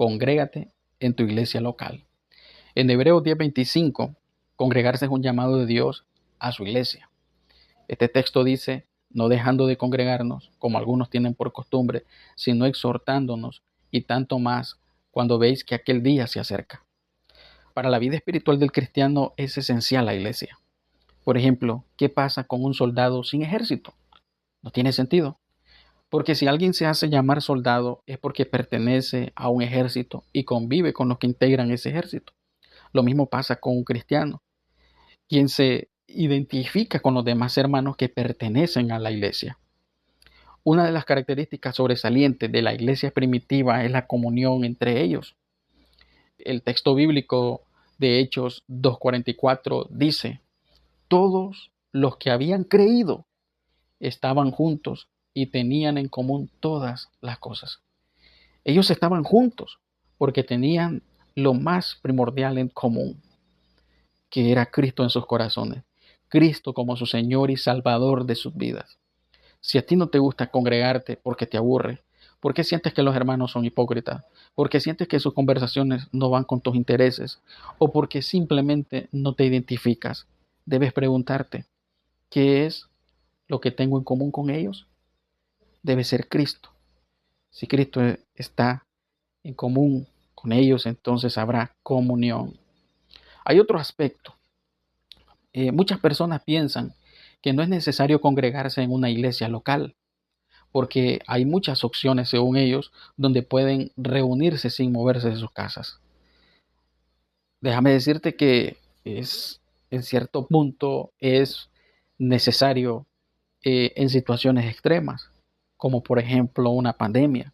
congrégate en tu iglesia local. En Hebreos 10:25, congregarse es un llamado de Dios a su iglesia. Este texto dice, no dejando de congregarnos, como algunos tienen por costumbre, sino exhortándonos, y tanto más cuando veis que aquel día se acerca. Para la vida espiritual del cristiano es esencial la iglesia. Por ejemplo, ¿qué pasa con un soldado sin ejército? No tiene sentido. Porque si alguien se hace llamar soldado es porque pertenece a un ejército y convive con los que integran ese ejército. Lo mismo pasa con un cristiano, quien se identifica con los demás hermanos que pertenecen a la iglesia. Una de las características sobresalientes de la iglesia primitiva es la comunión entre ellos. El texto bíblico de Hechos 2:44 dice, todos los que habían creído estaban juntos y tenían en común todas las cosas. Ellos estaban juntos porque tenían lo más primordial en común, que era Cristo en sus corazones, Cristo como su Señor y Salvador de sus vidas. Si a ti no te gusta congregarte porque te aburre, porque sientes que los hermanos son hipócritas, porque sientes que sus conversaciones no van con tus intereses, o porque simplemente no te identificas, debes preguntarte, ¿qué es lo que tengo en común con ellos? Debe ser Cristo. Si Cristo está en común con ellos, entonces habrá comunión. Hay otro aspecto. Muchas personas piensan que no es necesario congregarse en una iglesia local, porque hay muchas opciones, según ellos, donde pueden reunirse sin moverse de sus casas. Déjame decirte que en cierto punto es necesario en situaciones extremas, como por ejemplo una pandemia,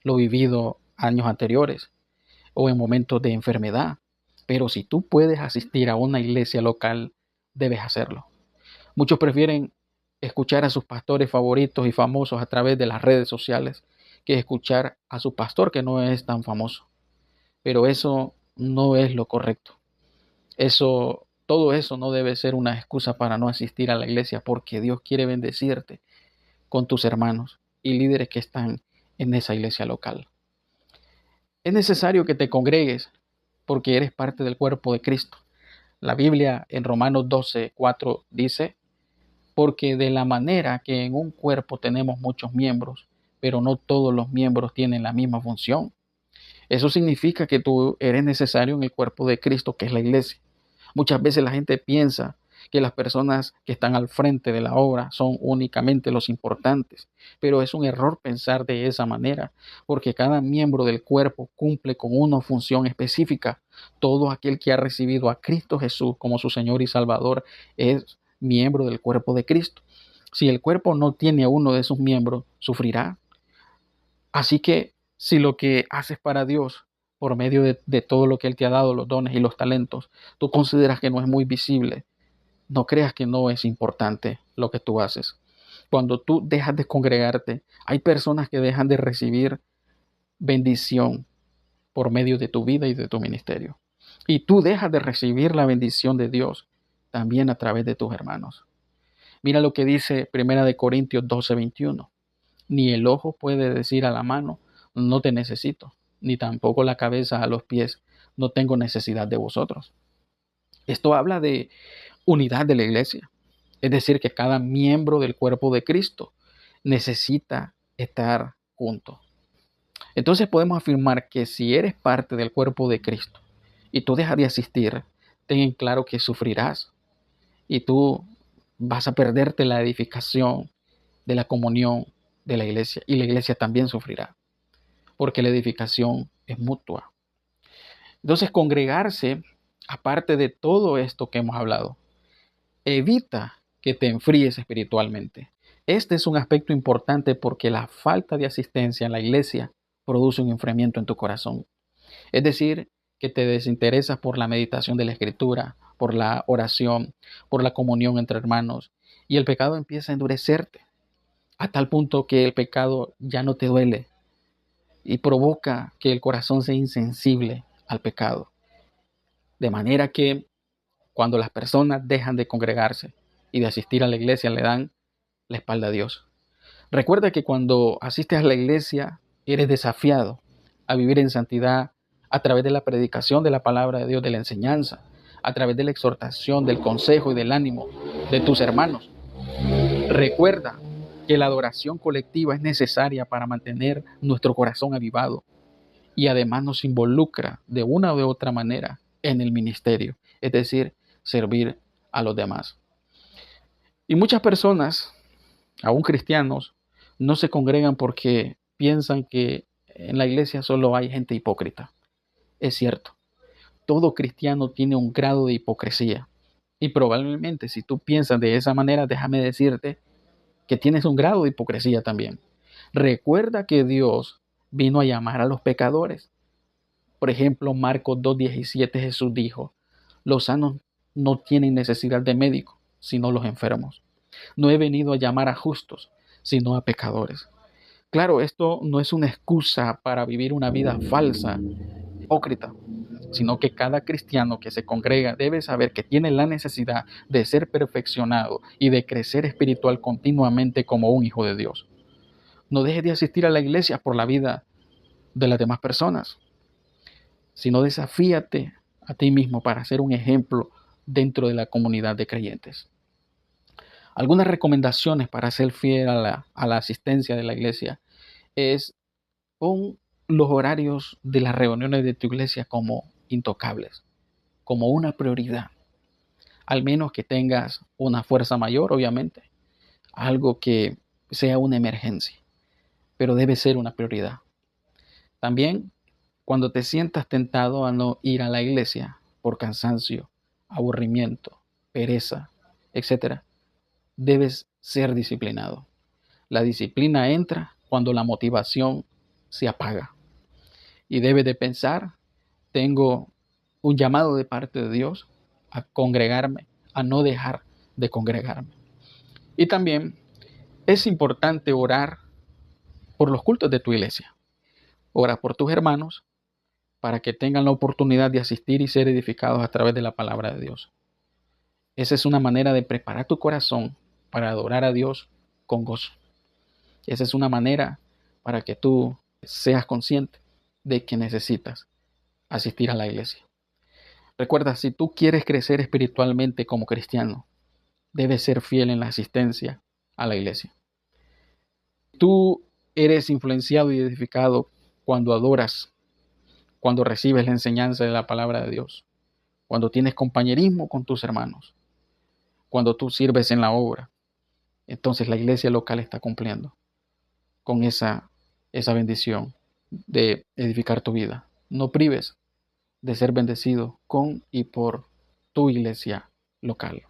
lo vivido años anteriores, o en momentos de enfermedad. Pero si tú puedes asistir a una iglesia local, debes hacerlo. Muchos prefieren escuchar a sus pastores favoritos y famosos a través de las redes sociales que escuchar a su pastor que no es tan famoso. Pero eso no es lo correcto. Todo eso no debe ser una excusa para no asistir a la iglesia, porque Dios quiere bendecirte con tus hermanos y líderes que están en esa iglesia local. Es necesario que te congregues porque eres parte del cuerpo de Cristo. La Biblia en Romanos 12:4 dice, porque de la manera que en un cuerpo tenemos muchos miembros, pero no todos los miembros tienen la misma función. Eso significa que tú eres necesario en el cuerpo de Cristo, que es la iglesia. Muchas veces la gente piensa que las personas que están al frente de la obra son únicamente los importantes, pero es un error pensar de esa manera, porque cada miembro del cuerpo cumple con una función específica. Todo aquel que ha recibido a Cristo Jesús como su Señor y Salvador es miembro del cuerpo de Cristo. Si el cuerpo no tiene a uno de sus miembros, sufrirá. Así que si lo que haces para Dios por medio de todo lo que Él te ha dado, los dones y los talentos, tú consideras que no es muy visible, no creas que no es importante lo que tú haces. Cuando tú dejas de congregarte, hay personas que dejan de recibir bendición por medio de tu vida y de tu ministerio. Y tú dejas de recibir la bendición de Dios también a través de tus hermanos. Mira lo que dice 1 Corintios 12:21. Ni el ojo puede decir a la mano, no te necesito, ni tampoco la cabeza a los pies, no tengo necesidad de vosotros. Esto habla de unidad de la iglesia, es decir, que cada miembro del cuerpo de Cristo necesita estar junto. Entonces podemos afirmar que si eres parte del cuerpo de Cristo y tú dejas de asistir, ten en claro que sufrirás y tú vas a perderte la edificación de la comunión de la iglesia, y la iglesia también sufrirá porque la edificación es mutua. Entonces, congregarse, aparte de todo esto que hemos hablado, evita que te enfríes espiritualmente. Este es un aspecto importante porque la falta de asistencia en la iglesia produce un enfriamiento en tu corazón. Es decir, que te desinteresas por la meditación de la escritura, por la oración, por la comunión entre hermanos, y el pecado empieza a endurecerte a tal punto que el pecado ya no te duele y provoca que el corazón sea insensible al pecado. De manera que cuando las personas dejan de congregarse y de asistir a la iglesia, le dan la espalda a Dios. Recuerda que cuando asistes a la iglesia, eres desafiado a vivir en santidad a través de la predicación de la palabra de Dios, de la enseñanza, a través de la exhortación, del consejo y del ánimo de tus hermanos. Recuerda que la adoración colectiva es necesaria para mantener nuestro corazón avivado y además nos involucra de una u otra manera en el ministerio, es decir, servir a los demás. Y muchas personas, aún cristianos, no se congregan porque piensan que en la iglesia solo hay gente hipócrita. Es cierto, todo cristiano tiene un grado de hipocresía. Y probablemente si tú piensas de esa manera, déjame decirte que tienes un grado de hipocresía también. Recuerda que Dios vino a llamar a los pecadores. Por ejemplo, Marcos 2:17 Jesús dijo, los sanos no tienen necesidad de médico, sino los enfermos. No he venido a llamar a justos, sino a pecadores. Claro, esto no es una excusa para vivir una vida falsa, hipócrita, sino que cada cristiano que se congrega debe saber que tiene la necesidad de ser perfeccionado y de crecer espiritual continuamente como un hijo de Dios. No dejes de asistir a la iglesia por la vida de las demás personas, sino desafíate a ti mismo para ser un ejemplo dentro de la comunidad de creyentes. Algunas recomendaciones para ser fiel a la asistencia de la iglesia es pon los horarios de las reuniones de tu iglesia como intocables, como una prioridad, al menos que tengas una fuerza mayor, obviamente, algo que sea una emergencia, pero debe ser una prioridad. También, cuando te sientas tentado a no ir a la iglesia por cansancio, aburrimiento, pereza, etc., debes ser disciplinado. La disciplina entra cuando la motivación se apaga. Y debes de pensar, tengo un llamado de parte de Dios a congregarme, a no dejar de congregarme. Y también es importante orar por los cultos de tu iglesia. Ora por tus hermanos para que tengan la oportunidad de asistir y ser edificados a través de la palabra de Dios. Esa es una manera de preparar tu corazón para adorar a Dios con gozo. Esa es una manera para que tú seas consciente de que necesitas asistir a la iglesia. Recuerda, si tú quieres crecer espiritualmente como cristiano, debes ser fiel en la asistencia a la iglesia. Tú eres influenciado y edificado cuando adoras, cuando recibes la enseñanza de la palabra de Dios, cuando tienes compañerismo con tus hermanos, cuando tú sirves en la obra. Entonces la iglesia local está cumpliendo con esa bendición de edificar tu vida. No prives de ser bendecido con y por tu iglesia local.